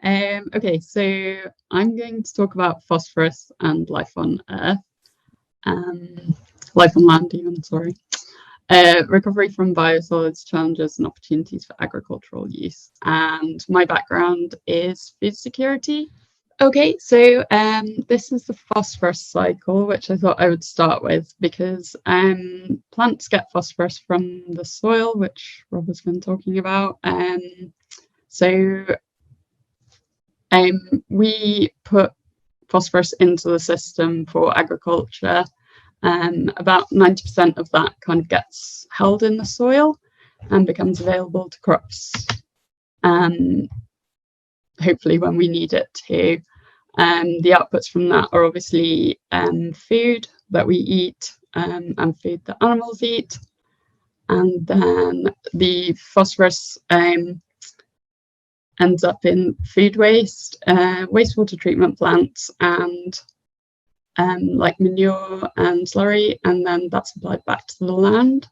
Okay, so I'm going to talk about phosphorus and life on Earth, life on land even, sorry. Recovery from biosolids, challenges and opportunities for agricultural use. And my background is food security. Okay, so this is the phosphorus cycle, which I thought I would start with because plants get phosphorus from the soil, which Rob has been talking about. So we put phosphorus into the system for agriculture. About 90% of that kind of gets held in the soil and becomes available to crops, hopefully when we need it to. The outputs from that are obviously food that we eat and food that animals eat. And then the phosphorus ends up in food waste, wastewater treatment plants, and like manure and slurry, and then that's applied back to the land.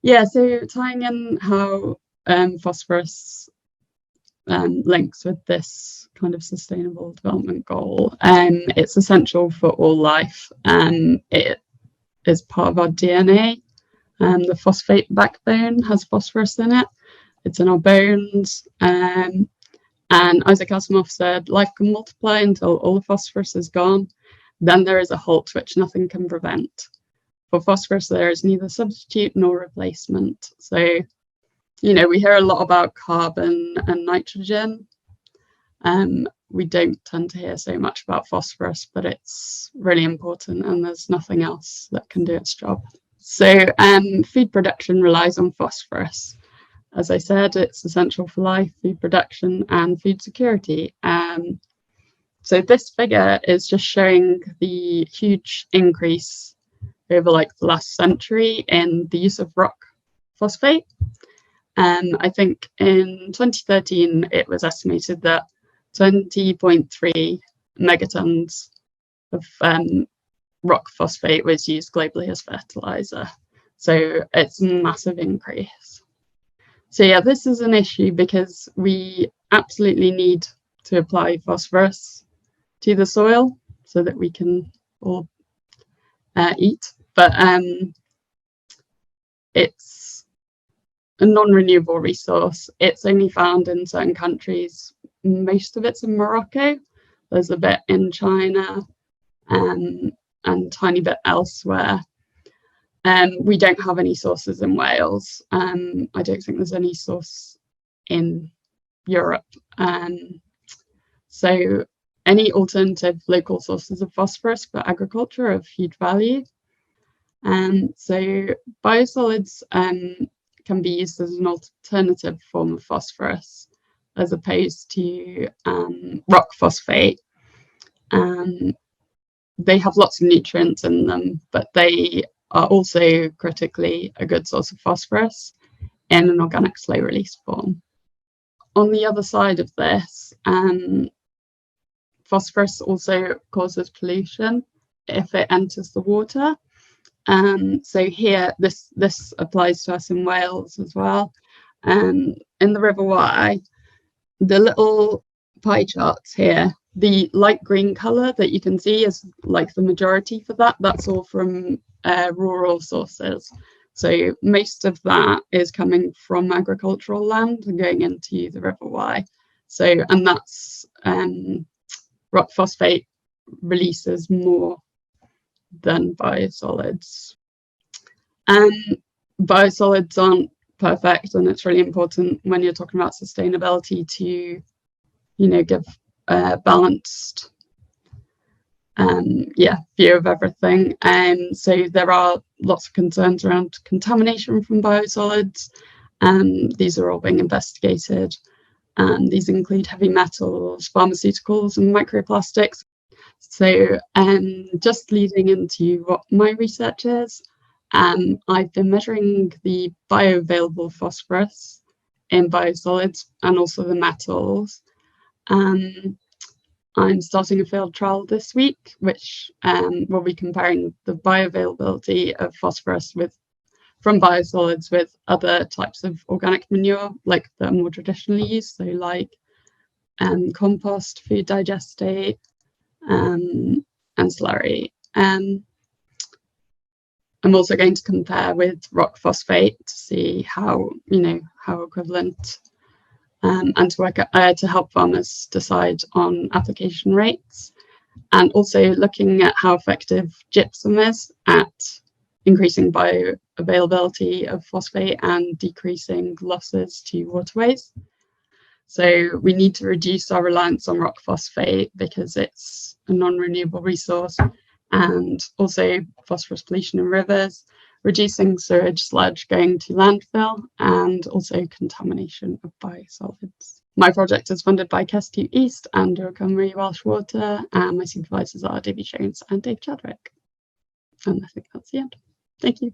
Yeah, so tying in how phosphorus links with this kind of sustainable development goal, it's essential for all life. It is part of our DNA. The phosphate backbone has phosphorus in it. It's in our bones. And Isaac Asimov said, life can multiply until all the phosphorus is gone. Then there is a halt which nothing can prevent. For phosphorus, there is neither substitute nor replacement. So, you know, we hear a lot about carbon and nitrogen. We don't tend to hear so much about phosphorus, but it's really important and there's nothing else that can do its job. So food production relies on phosphorus. As I said, it's essential for life, food production and food security. So this figure is just showing the huge increase over like the last century in the use of rock phosphate. I think in 2013, it was estimated that 20.3 megatons of rock phosphate was used globally as fertilizer. So it's a massive increase. So yeah, this is an issue because we absolutely need to apply phosphorus to the soil so that we can all eat. But it's a non-renewable resource. It's only found in certain countries. Most of it's in Morocco. There's a bit in China and a tiny bit elsewhere. We don't have any sources in Wales. I don't think there's any source in Europe. So any alternative local sources of phosphorus for agriculture are of huge value. So biosolids can be used as an alternative form of phosphorus as opposed to rock phosphate. They have lots of nutrients in them, but they are also critically a good source of phosphorus in an organic slow release form. On the other side of this, phosphorus also causes pollution if it enters the water. So here, this applies to us in Wales as well. In the River Wye, the little pie charts here, the light green colour that you can see is like the majority for that. That's all from rural sources. So most of that is coming from agricultural land and going into the River Wye. So, and that's rock phosphate releases more than biosolids. Biosolids aren't perfect, and it's really important when you're talking about sustainability to, you know, give a balanced view of everything. So there are lots of concerns around contamination from biosolids. These are all being investigated. These include heavy metals, pharmaceuticals, and microplastics. So just leading into what my research is, I've been measuring the bioavailable phosphorus in biosolids and also the metals. I'm starting a field trial this week, which will be comparing the bioavailability of phosphorus from biosolids with other types of organic manure, like that are more traditionally used, so like compost, food digestate, and slurry. I'm also going to compare with rock phosphate to see how equivalent, and to help farmers decide on application rates, and also looking at how effective gypsum is at increasing bioavailability of phosphate and decreasing losses to waterways. So we need to reduce our reliance on rock phosphate because it's a non-renewable resource, and also phosphorus pollution in rivers, reducing sewage sludge going to landfill, and also contamination of biosolids. My project is funded by Cestu East and Dŵr Cymru Welsh Water, and my supervisors are David Jones and Dave Chadwick. And I think that's the end. Thank you.